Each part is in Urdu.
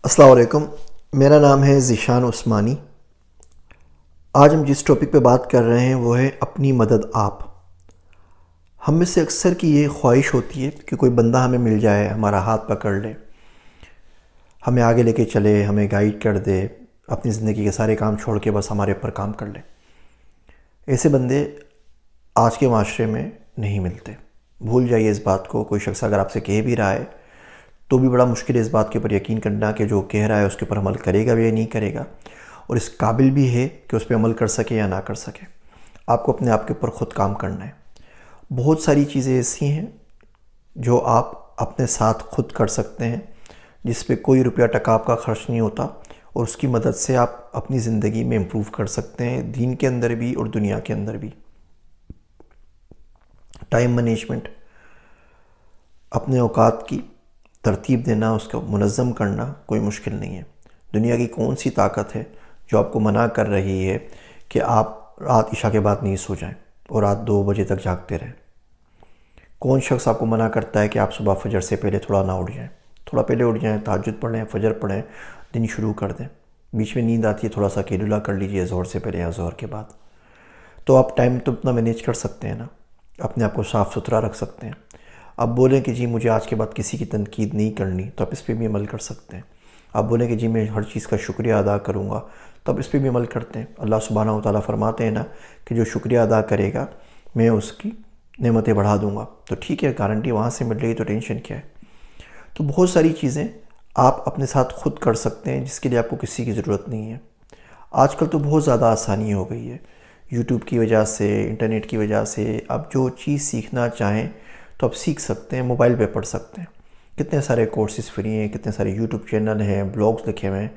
السلام علیکم، میرا نام ہے ذیشان عثمانی۔ آج ہم جس ٹاپک پہ بات کر رہے ہیں وہ ہے اپنی مدد آپ۔ ہم میں سے اکثر کی یہ خواہش ہوتی ہے کہ کوئی بندہ ہمیں مل جائے، ہمارا ہاتھ پکڑ لے، ہمیں آگے لے کے چلے، ہمیں گائیڈ کر دے، اپنی زندگی کے سارے کام چھوڑ کے بس ہمارے اوپر کام کر لے۔ ایسے بندے آج کے معاشرے میں نہیں ملتے۔ بھول جائیے اس بات کو۔ کوئی شخص اگر آپ سے کہہ بھی رہا ہے تو بھی بڑا مشکل ہے اس بات کے اوپر یقین کرنا کہ جو کہہ رہا ہے اس کے اوپر عمل کرے گا بھی یا نہیں کرے گا، اور اس قابل بھی ہے کہ اس پہ عمل کر سکے یا نہ کر سکے۔ آپ کو اپنے آپ کے اوپر خود کام کرنا ہے۔ بہت ساری چیزیں ایسی ہیں جو آپ اپنے ساتھ خود کر سکتے ہیں، جس پہ کوئی روپیہ ٹکا آپ کا خرچ نہیں ہوتا، اور اس کی مدد سے آپ اپنی زندگی میں امپروو کر سکتے ہیں، دین کے اندر بھی اور دنیا کے اندر بھی۔ ٹائم مینجمنٹ، اپنے اوقات کی ترتیب دینا، اس کو منظم کرنا کوئی مشکل نہیں ہے۔ دنیا کی کون سی طاقت ہے جو آپ کو منع کر رہی ہے کہ آپ رات عشاء کے بعد نہیں سو جائیں اور رات 2 بجے تک جاگتے رہیں؟ کون شخص آپ کو منع کرتا ہے کہ آپ صبح فجر سے پہلے تھوڑا نہ اٹھ جائیں؟ تھوڑا پہلے اٹھ جائیں، تہجد پڑھیں، فجر پڑھیں، دن شروع کر دیں۔ بیچ میں نیند آتی ہے، تھوڑا سا قیلولہ کر لیجئے ظہر سے پہلے یا ظہر کے بعد۔ تو آپ ٹائم تو اتنا مینیج کر سکتے ہیں نا، اپنے آپ کو صاف ستھرا رکھ سکتے ہیں۔ آپ بولیں کہ جی مجھے آج کے بعد کسی کی تنقید نہیں کرنی، تو آپ اس پہ بھی عمل کر سکتے ہیں۔ آپ بولیں کہ جی میں ہر چیز کا شکریہ ادا کروں گا، تو آپ اس پہ بھی عمل کرتے ہیں۔ اللہ سبحانہ و تعالیٰ فرماتے ہیں نا کہ جو شکریہ ادا کرے گا میں اس کی نعمتیں بڑھا دوں گا۔ تو ٹھیک ہے، گارنٹی وہاں سے مل رہی تو ٹینشن کیا ہے؟ تو بہت ساری چیزیں آپ اپنے ساتھ خود کر سکتے ہیں، جس کے لیے آپ کو کسی کی ضرورت نہیں ہے۔ آج کل تو بہت زیادہ آسانی ہو گئی ہے، یوٹیوب کی وجہ سے، انٹرنیٹ کی وجہ سے آپ جو چیز سیکھنا چاہیں تو آپ سیکھ سکتے ہیں، موبائل پہ پڑھ سکتے ہیں۔ کتنے سارے کورسز فری ہیں، کتنے سارے یوٹیوب چینل ہیں، بلاگز لکھے ہوئے ہیں۔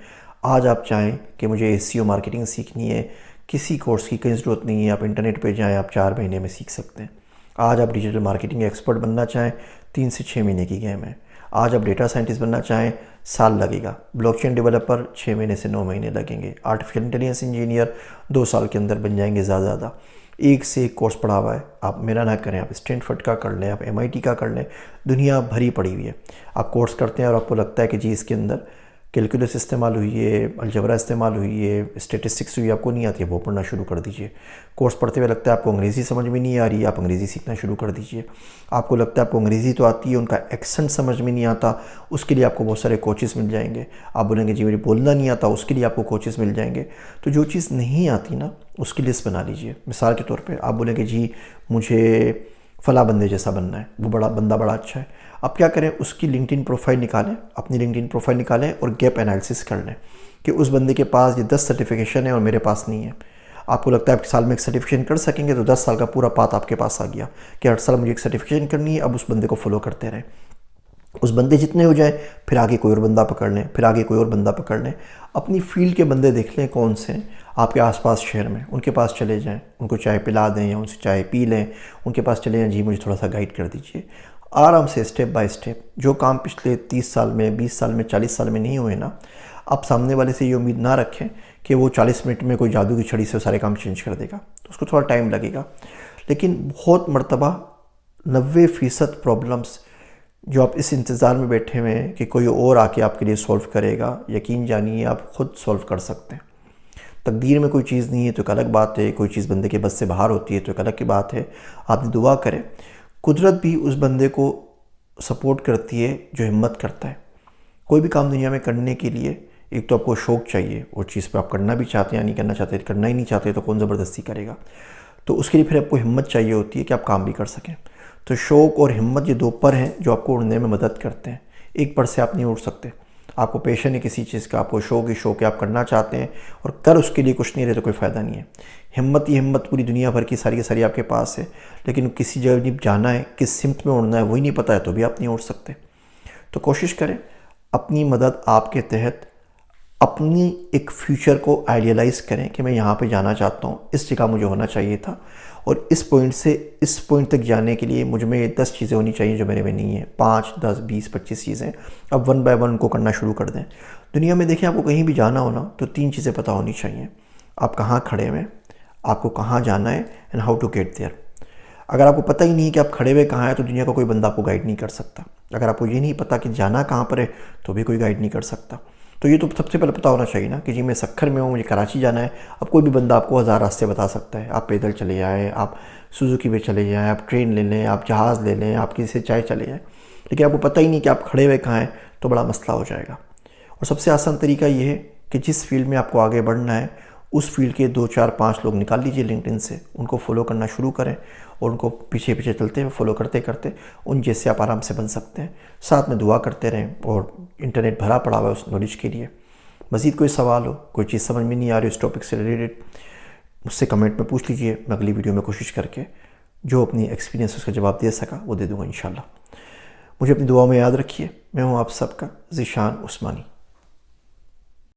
آج آپ چاہیں کہ مجھے SEO مارکیٹنگ سیکھنی ہے، کسی کورس کی کہیں ضرورت نہیں ہے، آپ انٹرنیٹ پہ جائیں، آپ 4 مہینے میں سیکھ سکتے ہیں۔ آج آپ ڈیجیٹل مارکیٹنگ ایکسپرٹ بننا چاہیں، 3 سے 6 مہینے کی گیم ہے۔ آج آپ ڈیٹا سائنٹسٹ بننا چاہیں، سال لگے گا۔ بلاک چین ڈیولپر 6 مہینے سے 9 مہینے لگیں گے۔ آرٹیفیشل انٹیلیجنس انجینئر 2 سال کے اندر بن جائیں گے زیادہ زیادہ۔ ایک سے ایک کورس پڑھا ہوا ہے، آپ میرا نہ کریں، آپ اسٹینفورڈ کا کر لیں، آپ MIT کا کر لیں، دنیا بھری پڑی ہوئی ہے۔ آپ کورس کرتے ہیں اور آپ کو لگتا ہے کہ جی اس کے اندر کیلکولس استعمال ہوئی ہے، الجبرا استعمال ہوئی ہے، اسٹیٹسٹکس ہوئی ہے، آپ کو نہیں آتی ہے، وہ پڑھنا شروع کر دیجئے۔ کورس پڑھتے ہوئے لگتا ہے آپ کو انگریزی سمجھ میں نہیں آ رہی ہے، آپ انگریزی سیکھنا شروع کر دیجئے۔ آپ کو لگتا ہے آپ کو انگریزی تو آتی ہے، ان کا ایکسنٹ سمجھ میں نہیں آتا، اس کے لیے آپ کو بہت سارے کوچز مل جائیں گے۔ آپ بولیں گے جی مجھے بولنا نہیں آتا، اس کے لیے آپ کو کوچز مل جائیں گے۔ تو جو چیز نہیں آتی نا، اس کی لسٹ بنا لیجئے۔ مثال کے طور پہ آپ بولیں کہ جی مجھے فلاں بندے جیسا بننا ہے، وہ بندہ بڑا اچھا ہے۔ اب کیا کریں، اس کی لنکڈ پروفائل نکالیں، اپنی لنکڈ پروفائل نکالیں اور گیپ انالیسس کر لیں کہ اس بندے کے پاس یہ 10 سرٹیفیکیشن ہے اور میرے پاس نہیں ہے۔ آپ کو لگتا ہے آپ سال میں ایک سرٹیفیکیشن کر سکیں گے، تو 10 سال کا پورا پاتھ آپ کے پاس آ گیا کہ ہر سال مجھے ایک سرٹیفیکیشن کرنی ہے۔ اب اس بندے کو فالو کرتے رہیں، اس بندے جتنے ہو جائیں، پھر آگے کوئی اور بندہ پکڑ لیں، پھر آگے کوئی اور بندہ پکڑ لیں۔ اپنی فیلڈ کے بندے دیکھ لیں کون سے ہیں آپ کے آس پاس شہر میں، ان کے پاس چلے جائیں، ان کو چائے پلا دیں یا ان سے چائے پی لیں، ان کے پاس چلے جائیں، جی مجھے تھوڑا سا گائیڈ کر دیجئے۔ آرام سے اسٹیپ بائی اسٹیپ، جو کام پچھلے 30 سال میں، 20 سال میں، 40 سال میں نہیں ہوئے نا، آپ سامنے والے سے یہ امید نہ رکھیں کہ وہ 40 منٹ میں کوئی جادو کی چھڑی سے سارے کام چینج کر دے گا، تو اس کو تھوڑا ٹائم لگے گا۔ لیکن بہت مرتبہ 90% پرابلمز جو آپ اس انتظار میں بیٹھے ہوئے ہیں کہ کوئی اور آ کے آپ کے لیے سولو کرے گا، یقین جانیے آپ خود سولو کر سکتے ہیں۔ تقدیر میں کوئی چیز نہیں ہے تو ایک الگ بات ہے، کوئی چیز بندے کے بس سے باہر ہوتی ہے تو ایک الگ کی بات ہے۔ آپ نے دعا کریں، قدرت بھی اس بندے کو سپورٹ کرتی ہے جو ہمت کرتا ہے۔ کوئی بھی کام دنیا میں کرنے کے لیے ایک تو آپ کو شوق چاہیے، وہ چیز پہ آپ کرنا بھی چاہتے ہیں یا نہیں کرنا چاہتے، کرنا ہی نہیں چاہتے تو کون زبردستی کرے گا۔ تو اس کے لیے پھر آپ کو ہمت چاہیے ہوتی ہے کہ آپ کام بھی کر سکیں۔ تو شوق اور ہمت یہ 2 پر ہیں جو آپ کو اڑنے میں مدد کرتے ہیں۔ ایک پر سے آپ نہیں اڑ سکتے۔ آپ کو پیشن ہے کسی چیز کا، آپ کو شوق ہے، آپ کرنا چاہتے ہیں اور کر اس کے لیے کچھ نہیں رہے تو کوئی فائدہ نہیں ہے۔ ہمت پوری دنیا بھر کی ساری کی ساری آپ کے پاس ہے، لیکن کسی جگہ جانا ہے، کس سمت میں اڑنا ہے وہی نہیں پتہ ہے تو بھی آپ نہیں اڑ سکتے۔ تو کوشش کریں اپنی مدد آپ کے تحت اپنی ایک فیوچر کو آئیڈیلائز کریں کہ میں یہاں پہ جانا چاہتا ہوں، اس جگہ مجھے ہونا چاہیے تھا، اور اس پوائنٹ سے اس پوائنٹ تک جانے کے لیے مجھ میں یہ 10 چیزیں ہونی چاہیے جو میرے میں نہیں ہیں، 5 10 20 25 چیزیں۔ اب 1 بائی 1 کو کرنا شروع کر دیں۔ دنیا میں دیکھیں آپ کو کہیں بھی جانا ہونا تو 3 چیزیں پتہ ہونی چاہیے: آپ کہاں کھڑے ہوئے، آپ کو کہاں جانا ہے، and how to get there. اگر آپ کو پتہ ہی نہیں کہ آپ کھڑے ہوئے کہاں ہیں تو دنیا کا کوئی بندہ آپ کو گائیڈ نہیں کر سکتا۔ اگر آپ کو یہ نہیں پتہ کہ جانا کہاں پر ہے تو بھی کوئی گائیڈ نہیں کر سکتا۔ تو یہ تو سب سے پہلے پتہ ہونا چاہیے نا کہ جی میں سکھر میں ہوں، مجھے کراچی جانا ہے. اب کوئی بھی بندہ آپ کو 1000 راستے بتا سکتا ہے. آپ پیدل چلے جائیں، آپ سوزوکی پہ چلے جائیں، آپ ٹرین لے لیں، آپ جہاز لے لیں، آپ کسی سے چائے چلے جائیں، لیکن آپ کو پتہ ہی نہیں کہ آپ کھڑے ہوئے کہاں ہیں تو بڑا مسئلہ ہو جائے گا. اور سب سے آسان طریقہ یہ ہے کہ جس فیلڈ میں آپ کو آگے بڑھنا ہے اس فیلڈ کے 2 4 5 لوگ نکال لیجئے لنکڈ ان سے، ان کو فالو کرنا شروع کریں اور ان کو پیچھے پیچھے چلتے ہیں، فالو کرتے کرتے ان جیسے آپ آرام سے بن سکتے ہیں. ساتھ میں دعا کرتے رہیں، اور انٹرنیٹ بھرا پڑا ہوا ہے اس نالج کے لیے. مزید کوئی سوال ہو، کوئی چیز سمجھ میں نہیں آ رہی اس ٹاپک سے ریلیٹڈ، مجھ سے کمنٹ میں پوچھ لیجئے. میں اگلی ویڈیو میں کوشش کر کے جو اپنی ایکسپیرینس اس کا جواب دے سکا وہ دے دوں گا انشاءاللہ. مجھے اپنی دعاؤں میں یاد رکھیے. میں ہوں آپ سب کا ذیشان عثمانی.